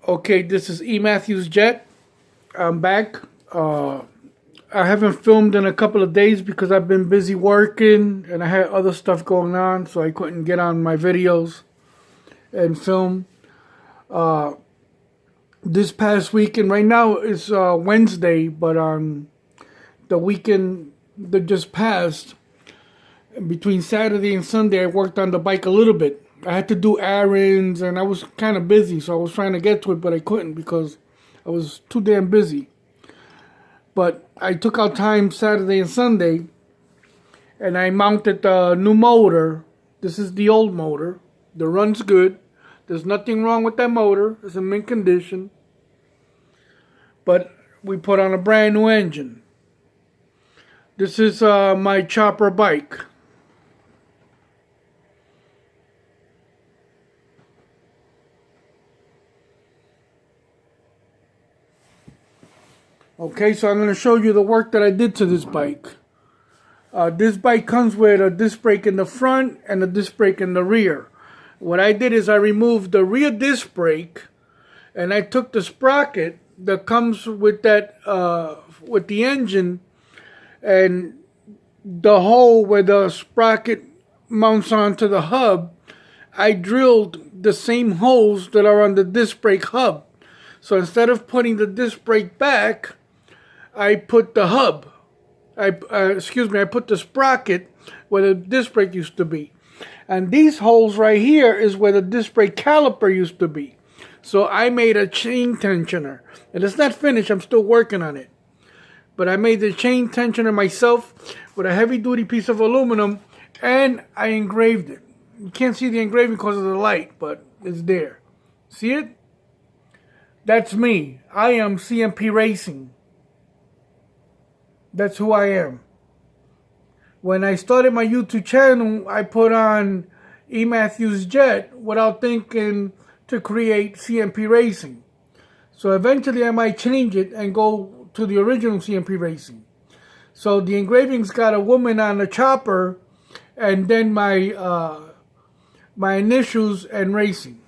Okay, this is Mathews Jet. I'm back. I haven't filmed in a couple of days because I've been busy working and I had other stuff going on, so I couldn't get on my videos and film. This past weekend, right now it's Wednesday, but on the weekend that just passed, between Saturday and Sunday, I worked on the bike a little bit. I had to do errands and I was kind of busy, so I was trying to get to it, but I couldn't because I was too damn busy. But I took out time Saturday and Sunday and I mounted the new motor. This is the old motor. The run's good. There's nothing wrong with that motor. It's in mint condition. But we put on a brand new engine. This is my chopper bike. Okay, so I'm going to show you the work that I did to this bike. This bike comes with a disc brake in the front and a disc brake in the rear. What I did is I removed the rear disc brake and I took the sprocket that comes with that with the engine, and the hole where the sprocket mounts onto the hub, I drilled the same holes that are on the disc brake hub. So instead of putting the disc brake back, I put the hub. I put the sprocket where the disc brake used to be. And these holes right here is where the disc brake caliper used to be. So I made a chain tensioner. And it's not finished, I'm still working on it. But I made the chain tensioner myself with a heavy duty piece of aluminum and I engraved it. You can't see the engraving because of the light, but it's there. See it? That's me. I am CMP Racing. That's who I am. When I started my YouTube channel, I put on Mathews Jet without thinking to create CMP Racing. So eventually I might change it and go to the original CMP Racing. So the engraving's got a woman on the chopper and then my my initials and racing.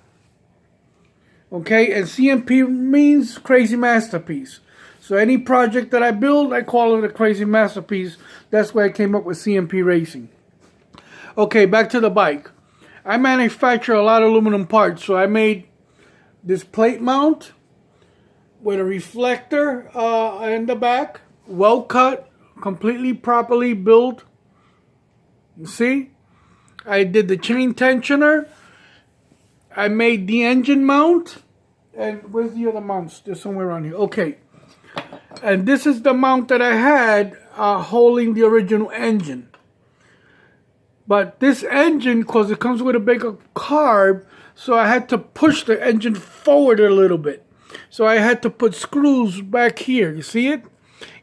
Okay, and CMP means Crazy Masterpiece. So any project that I build, I call it a Crazy Masterpiece. That's why I came up with CMP Racing. Okay, back to the bike. I manufacture a lot of aluminum parts. So I made this plate mount with a reflector in the back. Well cut, completely properly built. You see? I did the chain tensioner. I made the engine mount. And where's the other mounts? They're somewhere around here. Okay. And this is the mount that I had holding the original engine. But this engine, because it comes with a bigger carb, so I had to push the engine forward a little bit. So I had to put screws back here. You see it?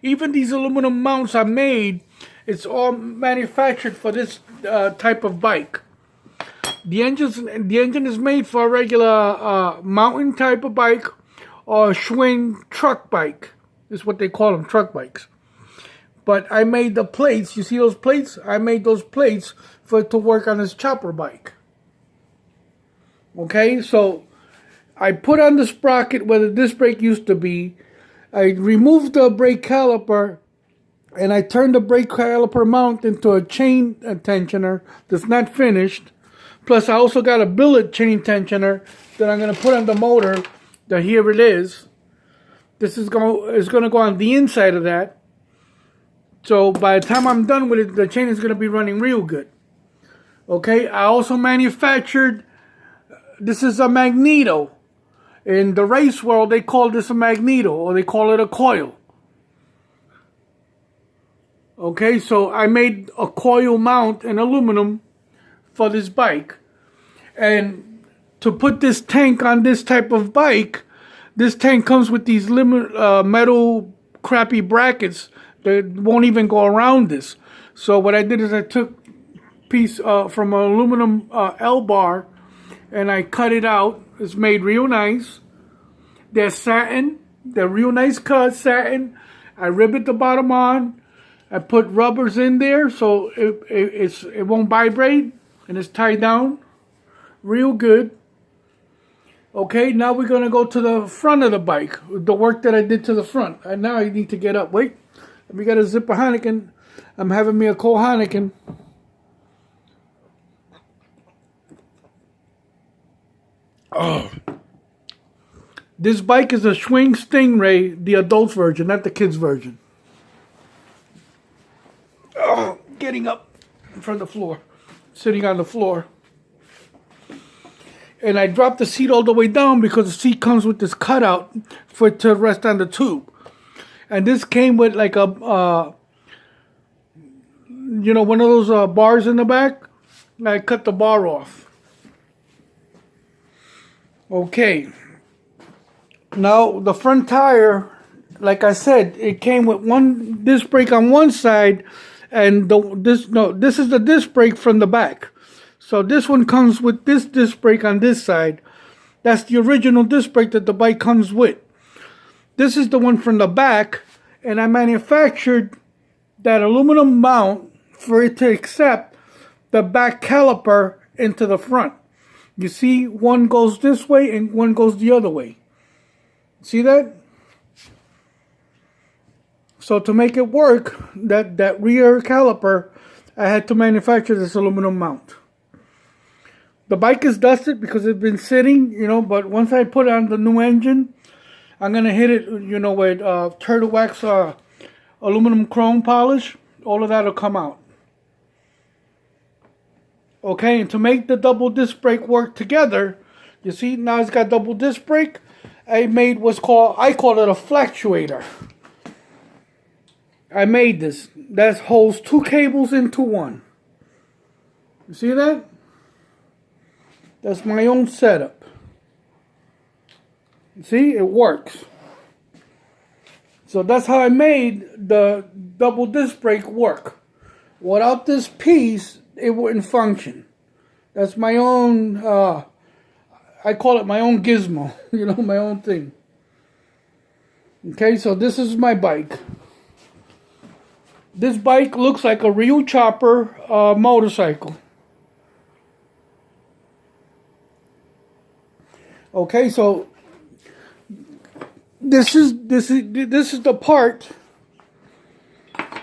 Even these aluminum mounts I made, it's all manufactured for this type of bike. The engine is made for a regular mountain type of bike or Schwinn truck bike. Is what they call them, truck bikes. But I made the plates. You see those plates? I made those plates for it to work on this chopper bike. Okay, so I put on the sprocket where the disc brake used to be. I removed the brake caliper and I turned the brake caliper mount into a chain tensioner that's not finished. Plus, I also got a billet chain tensioner that I'm going to put on the motor. That here it is. This is going to go on the inside of that. So by the time I'm done with it, the chain is going to be running real good. Okay, I also manufactured, this is a magneto. In the race world, they call this a magneto, or they call it a coil. Okay, so I made a coil mount in aluminum for this bike. And to put this tank on this type of bike, this tank comes with these metal crappy brackets that won't even go around this. So what I did is I took a piece from an aluminum L-bar and I cut it out. It's made real nice. They're satin. They're real nice cut satin. I ribbed the bottom on. I put rubbers in there so it won't vibrate and it's tied down real good. Okay, now we're going to go to the front of the bike. The work that I did to the front. And now I need to get up. Wait. Let me get a zipper Heineken. I'm having me a cold Heineken. Oh. This bike is a Schwing Stingray, the adults version, not the kids version. Oh, getting up from the floor. Sitting on the floor. And I dropped the seat all the way down because the seat comes with this cutout for it to rest on the tube. And this came with like a, one of those bars in the back. And I cut the bar off. Okay. Now, the front tire, like I said, it came with one disc brake on one side. And this is the disc brake from the back. So this one comes with this disc brake on this side. That's the original disc brake that the bike comes with. This is the one from the back, and I manufactured that aluminum mount for it to accept the back caliper into the front. You see, one goes this way and one goes the other way. See that? So to make it work, that rear caliper, I had to manufacture this aluminum mount. The bike is dusted because it's been sitting, but once I put on the new engine, I'm going to hit it, with turtle wax aluminum chrome polish. All of that will come out. Okay, and to make the double disc brake work together, you see, now it's got double disc brake. I made I call it a fluctuator. I made this. That holds two cables into one. You see that? That's my own setup. See, it works. So that's how I made the double disc brake work. Without this piece, it wouldn't function. That's my own, I call it my own gizmo, my own thing. Okay, so this is my bike. This bike looks like a real chopper motorcycle. Okay, so this is the part.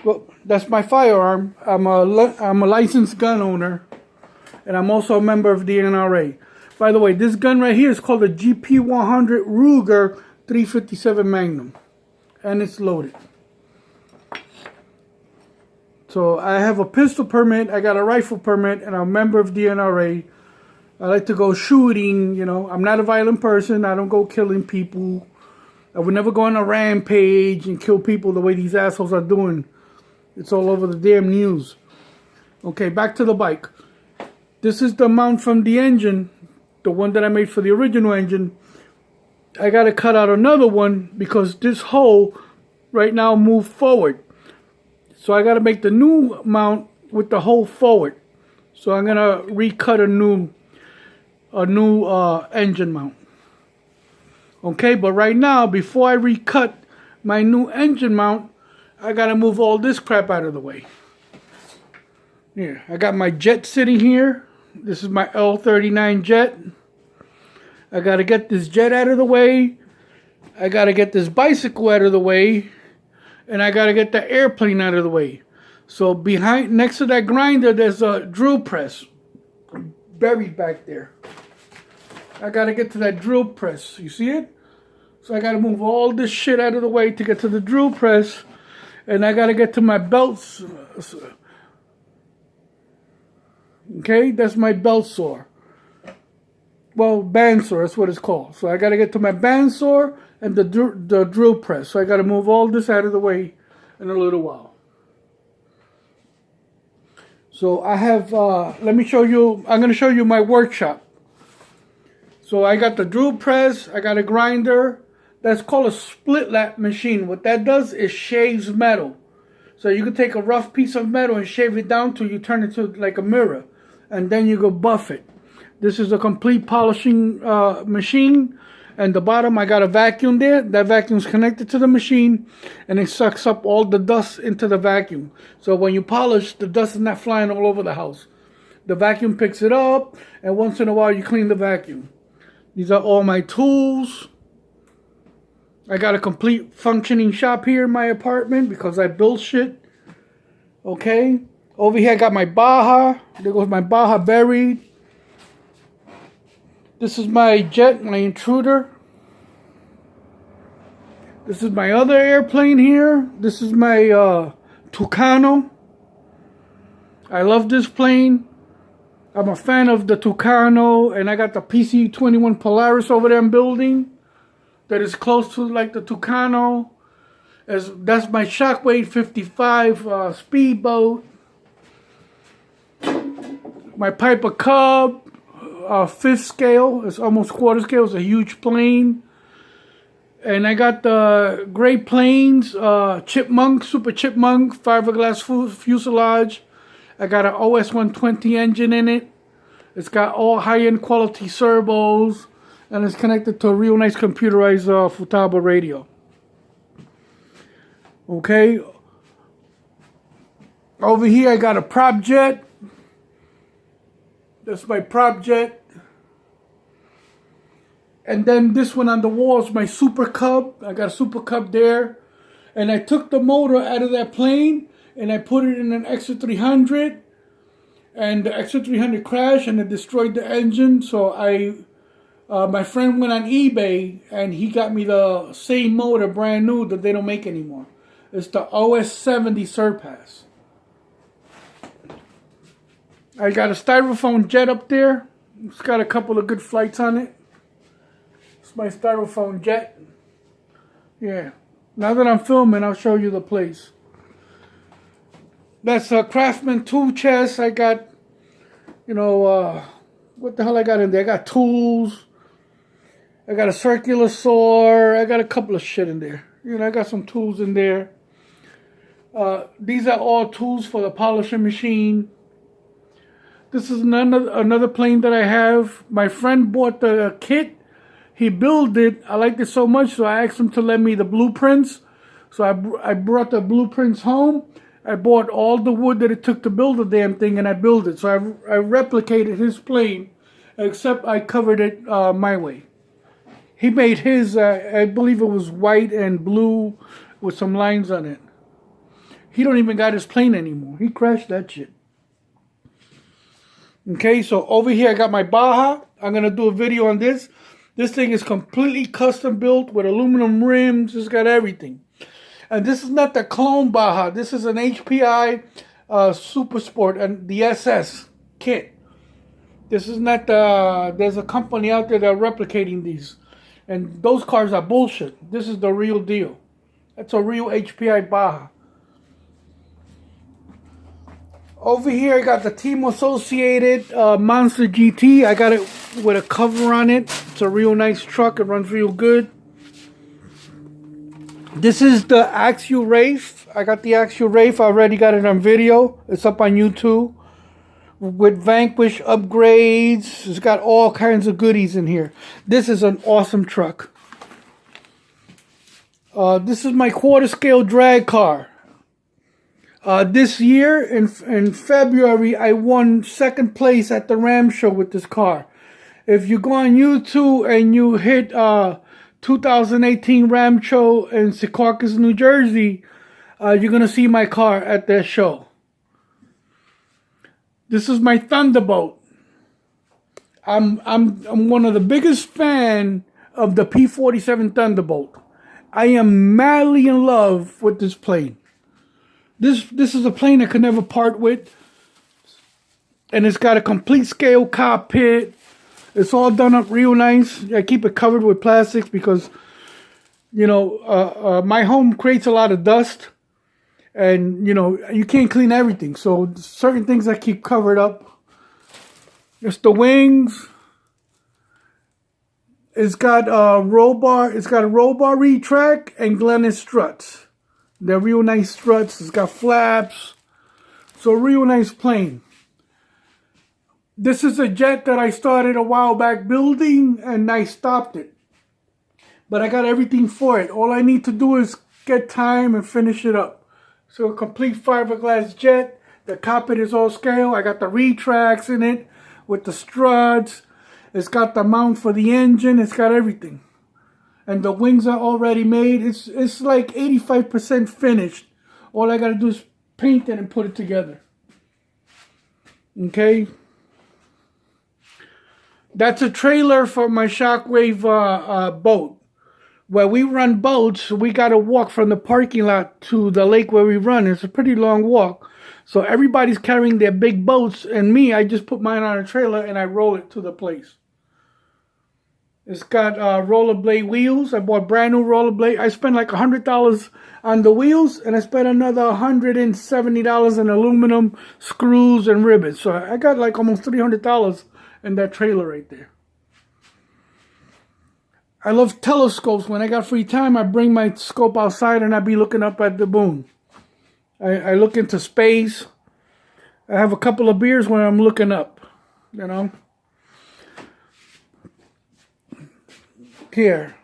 Well, that's my firearm. I'm a licensed gun owner, and I'm also a member of the NRA. By the way, this gun right here is called a GP100 Ruger 357 Magnum, and it's loaded. So I have a pistol permit, I got a rifle permit, and I'm a member of the NRA. I like to go shooting, I'm not a violent person. I don't go killing people. I would never go on a rampage and kill people the way these assholes are doing. It's all over the damn news. Okay, back to the bike. This is the mount from the engine, the one that I made for the original engine. I got to cut out another one because this hole right now moved forward. So I got to make the new mount with the hole forward. So I'm going to recut a new engine mount. Okay, but right now, before I recut my new engine mount, I gotta move all this crap out of the way. Here, I got my jet sitting here. This is my L39 jet. I gotta get this jet out of the way. I gotta get this bicycle out of the way. And I gotta get the airplane out of the way. So next to that grinder, there's a drill press buried back there. I gotta get to that drill press. You see it? So I gotta move all this shit out of the way to get to the drill press. And I gotta get to my belts. Okay, that's my belt saw. Well, bandsaw, that's what it's called. So I gotta get to my bandsaw and the drill press. So I gotta move all this out of the way in a little while. So I have, let me show you, I'm gonna show you my workshop. So I got the drill press, I got a grinder. That's called a split lap machine. What that does is shaves metal. So you can take a rough piece of metal and shave it down till you turn it to like a mirror. And then you go buff it. This is a complete polishing machine. And the bottom, I got a vacuum there. That vacuum's connected to the machine. And it sucks up all the dust into the vacuum. So when you polish, the dust is not flying all over the house. The vacuum picks it up. And once in a while, you clean the vacuum. These are all my tools. I got a complete functioning shop here in my apartment because I build shit. Okay. Over here I got my Baja. There goes my Baja buried. This is my jet, my intruder. This is my other airplane here. This is my Tucano. I love this plane. I'm a fan of the Tucano, and I got the PC-21 Polaris over there I'm building that is close to like the Tucano. That's my Shockwave 55 speedboat. My Piper Cub, 5th scale. It's almost quarter scale. It's a huge plane. And I got the Great Plains Chipmunk, Super Chipmunk, fiberglass fuselage. I got an OS 120 engine in it. It's got all high-end quality servos. And it's connected to a real nice computerized Futaba radio. Okay. Over here I got a prop jet. That's my prop jet. And then this one on the wall is my Super Cub. I got a Super Cub there. And I took the motor out of that plane and I put it in an Extra 300. And the Extra 300 crashed and it destroyed the engine. So my friend went on eBay and he got me the same motor, brand new, that they don't make anymore. It's the OS 70 Surpass. I got a styrofoam jet up there. It's got a couple of good flights on it. It's my styrofoam jet. Yeah. Now that I'm filming, I'll show you the place. That's a Craftsman tool chest. I got, what the hell I got in there? I got tools. I got a circular saw. I got a couple of shit in there. I got some tools in there. These are all tools for the polishing machine. This is another plane that I have. My friend bought the kit. He built it. I liked it so much, so I asked him to lend me the blueprints. So I brought the blueprints home. I bought all the wood that it took to build the damn thing, and I built it. So I replicated his plane, except I covered it my way. He made his, I believe it was white and blue with some lines on it. He don't even got his plane anymore. He crashed that shit. Okay, so over here I got my Baja. I'm going to do a video on this. This thing is completely custom built with aluminum rims. It's got everything. And this is not the clone Baja. This is an HPI Super Sport and the SS kit. This is not the... There's a company out there that are replicating these. And those cars are bullshit. This is the real deal. That's a real HPI Baja. Over here, I got the Team Associated Monster GT. I got it with a cover on it. It's a real nice truck. It runs real good. This is the Axial Wraith. I got the Axial Wraith. I already got it on video. It's up on YouTube. With Vanquish upgrades. It's got all kinds of goodies in here. This is an awesome truck. This is my quarter scale drag car. This year, in February, I won second place at the Ram show with this car. If you go on YouTube and you hit 2018 Ram show in Secaucus, New Jersey, you're going to see my car at that show. This is my Thunderbolt. I'm one of the biggest fan of the P-47 Thunderbolt. I am madly in love with this plane. This is a plane I could never part with. And it's got a complete scale cockpit. It's all done up real nice. I keep it covered with plastics because, my home creates a lot of dust. And, you can't clean everything. So certain things I keep covered up. It's the wings. It's got a roll bar. It's got a roll bar retract and Glennis struts. They're real nice struts. It's got flaps. It's a real nice plane. This is a jet that I started a while back building and I stopped it. But I got everything for it. All I need to do is get time and finish it up. So a complete fiberglass jet. The cockpit is all scale. I got the retracts in it with the struts. It's got the mount for the engine. It's got everything. And the wings are already made. It's like 85% finished. All I got to do is paint it and put it together. Okay. That's a trailer for my Shockwave boat. Where we run boats, we got to walk from the parking lot to the lake where we run. It's a pretty long walk. So everybody's carrying their big boats. And me, I just put mine on a trailer and I roll it to the place. It's got rollerblade wheels. I bought brand new rollerblade. I spent like $100 on the wheels. And I spent another $170 in aluminum screws and rivets. So I got like almost $300 in that trailer right there. I love telescopes. When I got free time, I bring my scope outside and I be looking up at the moon. I look into space. I have a couple of beers when I'm looking up, you know. Here,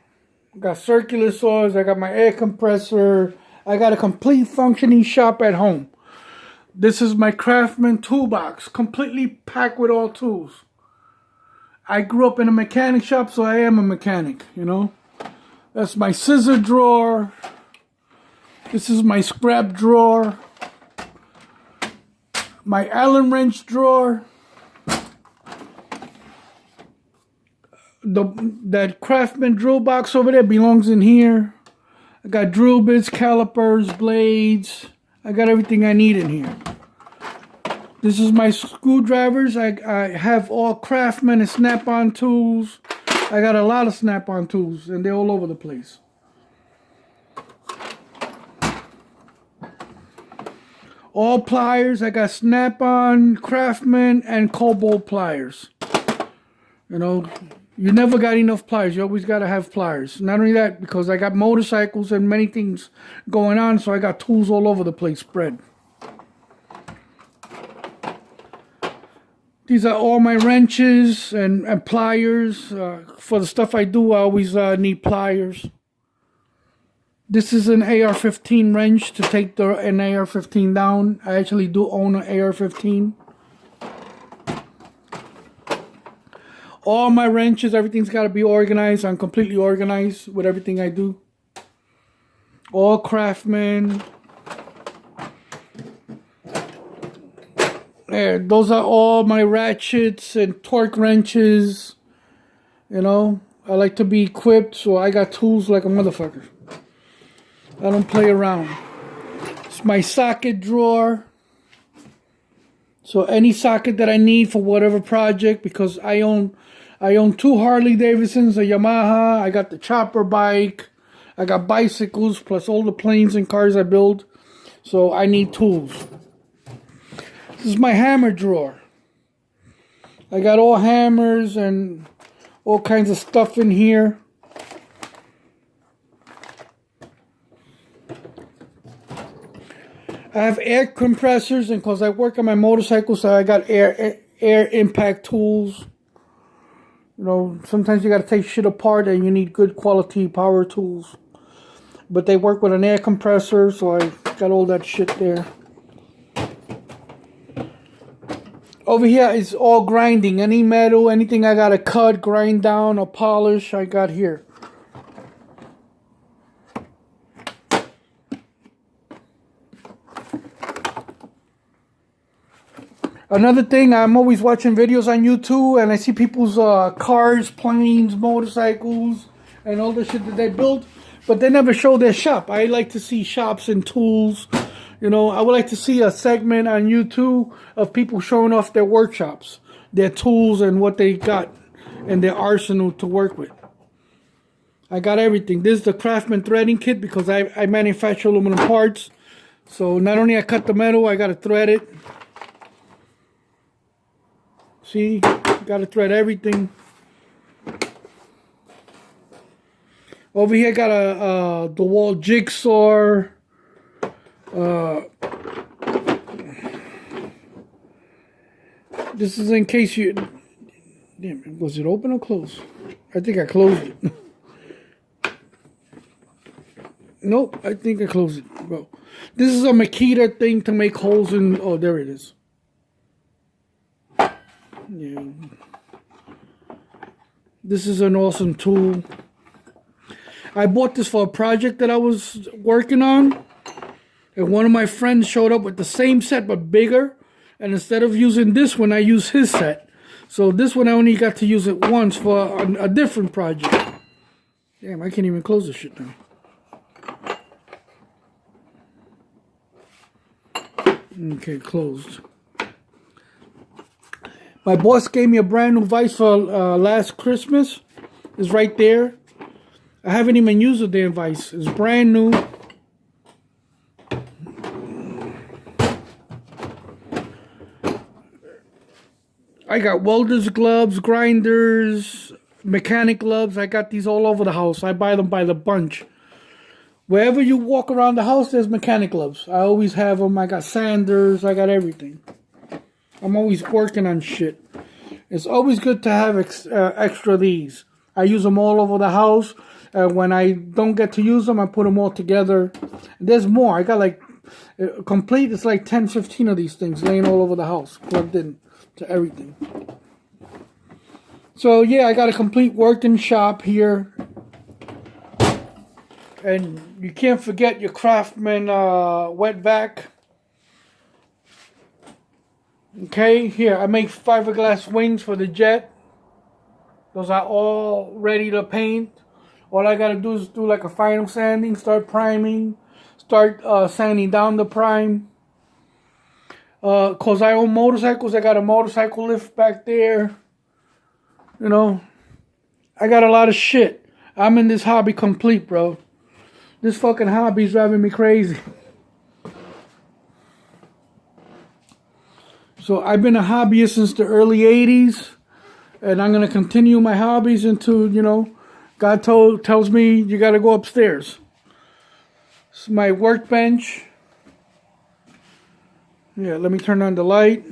I got circular saws. I got my air compressor. I got a complete functioning shop at home. This is my Craftsman toolbox, completely packed with all tools. I grew up in a mechanic shop, so I am a mechanic, you know. That's my scissor drawer. This is my scrap drawer. My Allen wrench drawer. That Craftsman drill box over there belongs in here. I got drill bits, calipers, blades. I got everything I need in here. This is my screwdrivers. I have all Craftsman and Snap-on tools. I got a lot of Snap-on tools, and they're all over the place. All pliers. I got Snap-on, Craftsman, and Cobalt pliers. You know, you never got enough pliers. You always got to have pliers. Not only that, because I got motorcycles and many things going on, so I got tools all over the place spread. These are all my wrenches and pliers. For the stuff I do, I always need pliers. This is an AR-15 wrench to take an AR-15 down. I actually do own an AR-15. All my wrenches, everything's got to be organized. I'm completely organized with everything I do. All Craftsman. Yeah, those are all my ratchets and torque wrenches. You know, I like to be equipped, so I got tools like a motherfucker. I don't play around. It's my socket drawer. So any socket that I need for whatever project, because I own 2 Harley Davidsons, a Yamaha. I got the chopper bike. I got bicycles, plus all the planes and cars I build. So I need tools. This is my hammer drawer. I got all hammers and all kinds of stuff in here. I have air compressors, and because I work on my motorcycle, so I got air impact tools. You know, sometimes you got to take shit apart and you need good quality power tools. But they work with an air compressor, so I got all that shit there. Over here is all grinding. Any metal, anything I got to cut, grind down, or polish, I got here. Another thing, I'm always watching videos on YouTube, and I see people's cars, planes, motorcycles, and all the shit that they build, but they never show their shop. I like to see shops and tools. You know, I would like to see a segment on YouTube of people showing off their workshops, their tools, and what they got in their arsenal to work with. I got everything. This is the Craftsman threading kit because I manufacture aluminum parts. So not only I cut the metal, I got to thread it. See, got to thread everything. Over here, got a DeWalt jigsaw. This is in case you... Damn, was it open or closed? I think I closed it. Nope, I think I closed it. Well, this is a Makita thing to make holes in... Oh, there it is. Yeah. This is an awesome tool. I bought this for a project that I was working on. And one of my friends showed up with the same set but bigger. And instead of using this one, I used his set. So this one I only got to use it once for a different project. Damn, I can't even close this shit now. Okay, closed. My boss gave me a brand new vise for last Christmas. It's right there. I haven't even used the damn vise. It's brand new. I got welder's gloves, grinders, mechanic gloves. I got these all over the house. I buy them by the bunch. Wherever you walk around the house, there's mechanic gloves. I always have them. I got sanders. I got everything. I'm always working on shit. It's always good to have extra of these. I use them all over the house. When I don't get to use them, I put them all together. There's more. I got like complete. It's like 10, 15 of these things laying all over the house, plugged in to everything. So yeah, I got a complete working shop here. And you can't forget your Craftsman wet vac. Okay, here I make fiberglass wings for the jet. Those are all ready to paint. All I gotta do is do like a final sanding, start priming, start sanding down the prime. Cause I own motorcycles, I got a motorcycle lift back there. You know, I got a lot of shit. I'm in this hobby complete, bro. This fucking hobby's driving me crazy. So I've been a hobbyist since the early 80s. And I'm going to continue my hobbies until, you know, God tells me you got to go upstairs. This is my workbench. Yeah, let me turn on the light.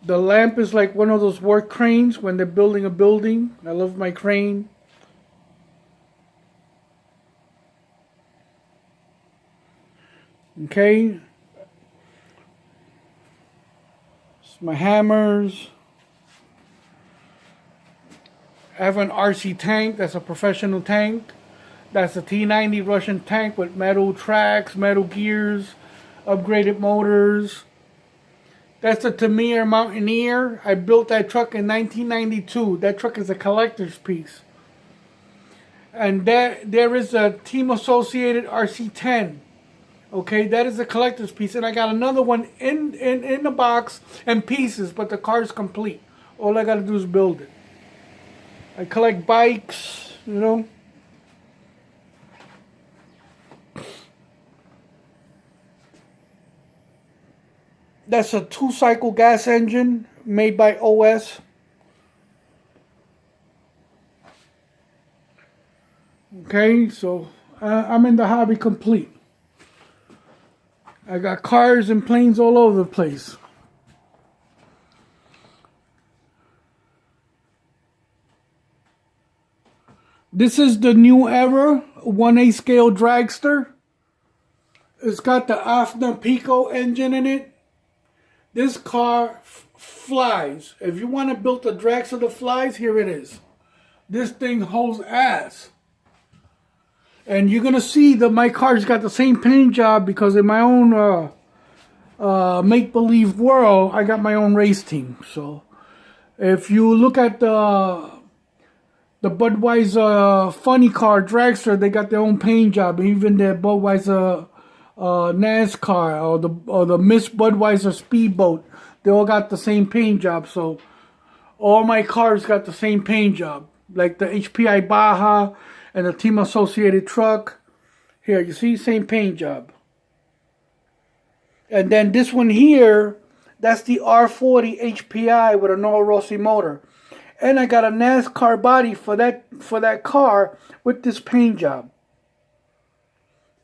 The lamp is like one of those work cranes when they're building a building. I love my crane. Okay. My hammers. I have an RC tank. That's a professional tank. That's a T90 Russian tank with metal tracks, metal gears, upgraded motors. That's a Tamir Mountaineer. I built that truck in 1992. That truck is a collector's piece. And there is a Team Associated RC10. Okay, that is a collector's piece. And I got another one in the box and pieces, but the car's complete. All I got to do is build it. I collect bikes, you know. That's a 2-cycle gas engine made by OS. Okay, so I'm in the hobby complete. I got cars and planes all over the place. This is the new era 1/8 scale dragster. It's got the Afna Pico engine in it. This car flies. If you want to build a dragster that flies, here it is. This thing holds ass. And you're going to see that my car's got the same paint job because in my own make-believe world, I got my own race team. So if you look at the Budweiser funny car dragster, they got their own paint job. Even the Budweiser NASCAR or the Miss Budweiser speedboat, they all got the same paint job. So all my cars got the same paint job. Like the HPI Baja and the Team Associated truck. Here, you see, same paint job. And then this one here, that's the R40 HPI with a Noro Rossi motor. And I got a NASCAR body for that car with this paint job.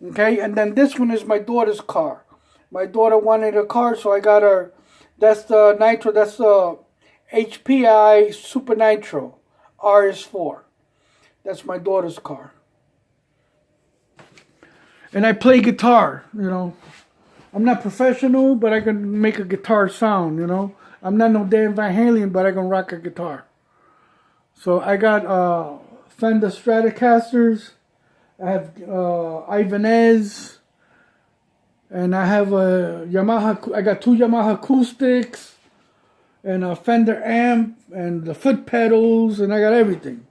Okay, and then this one is my daughter's car. My daughter wanted a car, so I got her. That's the Nitro, that's the HPI Super Nitro RS4. That's my daughter's car. And I play guitar, you know. I'm not professional, but I can make a guitar sound, you know. I'm not no damn Van Halen, but I can rock a guitar. So I got Fender Stratocasters. I have Ibanez. And I have a Yamaha. I got 2 Yamaha acoustics. And a Fender amp. And the foot pedals. And I got everything.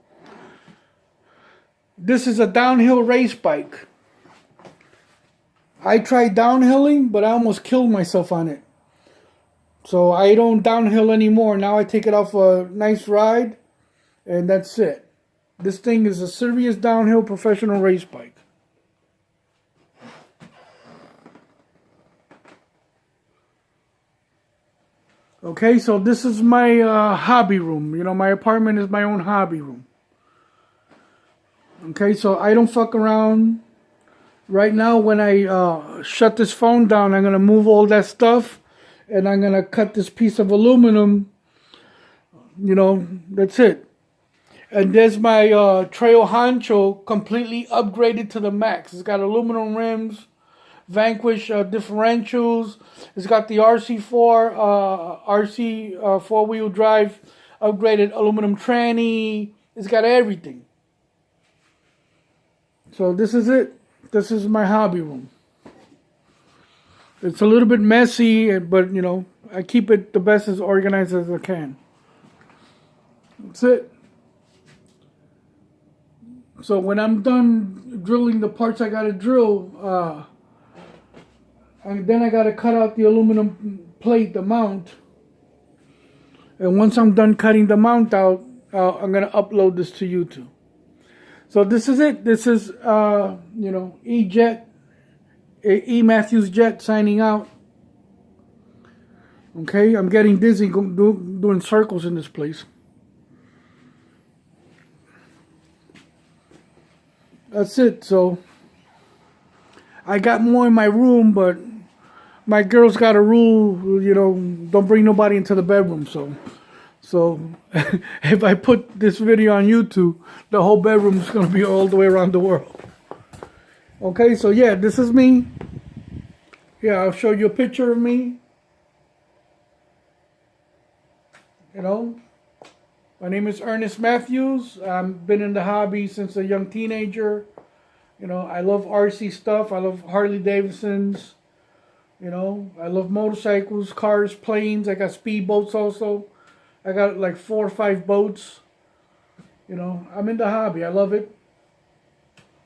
This is a downhill race bike. I tried downhilling, but I almost killed myself on it. So I don't downhill anymore. Now I take it off a nice ride, and that's it. This thing is a serious downhill professional race bike. Okay, so this is my hobby room. You know, my apartment is my own hobby room. Okay, so I don't fuck around. Right now, when I shut this phone down, I'm going to move all that stuff. And I'm going to cut this piece of aluminum. You know, that's it. And there's my Trail Honcho completely upgraded to the max. It's got aluminum rims, Vanquish differentials. It's got the RC four-wheel drive upgraded aluminum tranny. It's got everything. So this is it. This is my hobby room. It's a little bit messy, but, you know, I keep it the best as organized as I can. That's it. So when I'm done drilling the parts I got to drill, and then I got to cut out the aluminum plate, the mount. And once I'm done cutting the mount out, I'm going to upload this to YouTube. So this is it. This is, you know, Mathews Jet signing out. Okay, I'm getting dizzy doing circles in this place. That's it. So I got more in my room, but my girl's got a rule, you know, don't bring nobody into the bedroom. So if I put this video on YouTube, the whole bedroom is going to be all the way around the world. Okay, so yeah, this is me. Yeah, I'll show you a picture of me. You know, my name is Ernest Mathews. I've been in the hobby since a young teenager. You know, I love RC stuff. I love Harley Davidsons. You know, I love motorcycles, cars, planes. I got speedboats also. I got like 4 or 5 boats. You know, I'm in the hobby. I love it.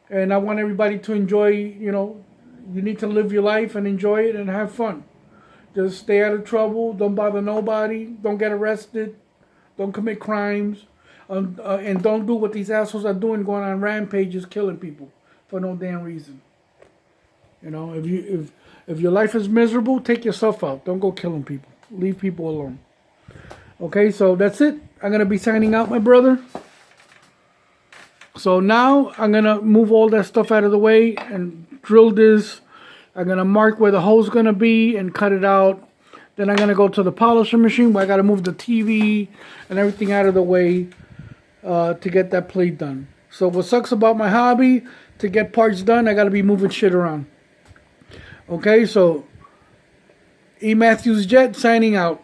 And I want everybody to enjoy, you know, you need to live your life and enjoy it and have fun. Just stay out of trouble. Don't bother nobody. Don't get arrested. Don't commit crimes. And don't do what these assholes are doing, going on rampages, killing people for no damn reason. You know, if your life is miserable, take yourself out. Don't go killing people. Leave people alone. Okay, so that's it. I'm going to be signing out, my brother. So now I'm going to move all that stuff out of the way and drill this. I'm going to mark where the hole's going to be and cut it out. Then I'm going to go to the polisher machine where I got to move the TV and everything out of the way to get that plate done. So what sucks about my hobby, to get parts done, I got to be moving shit around. Okay, so Mathews Jet signing out.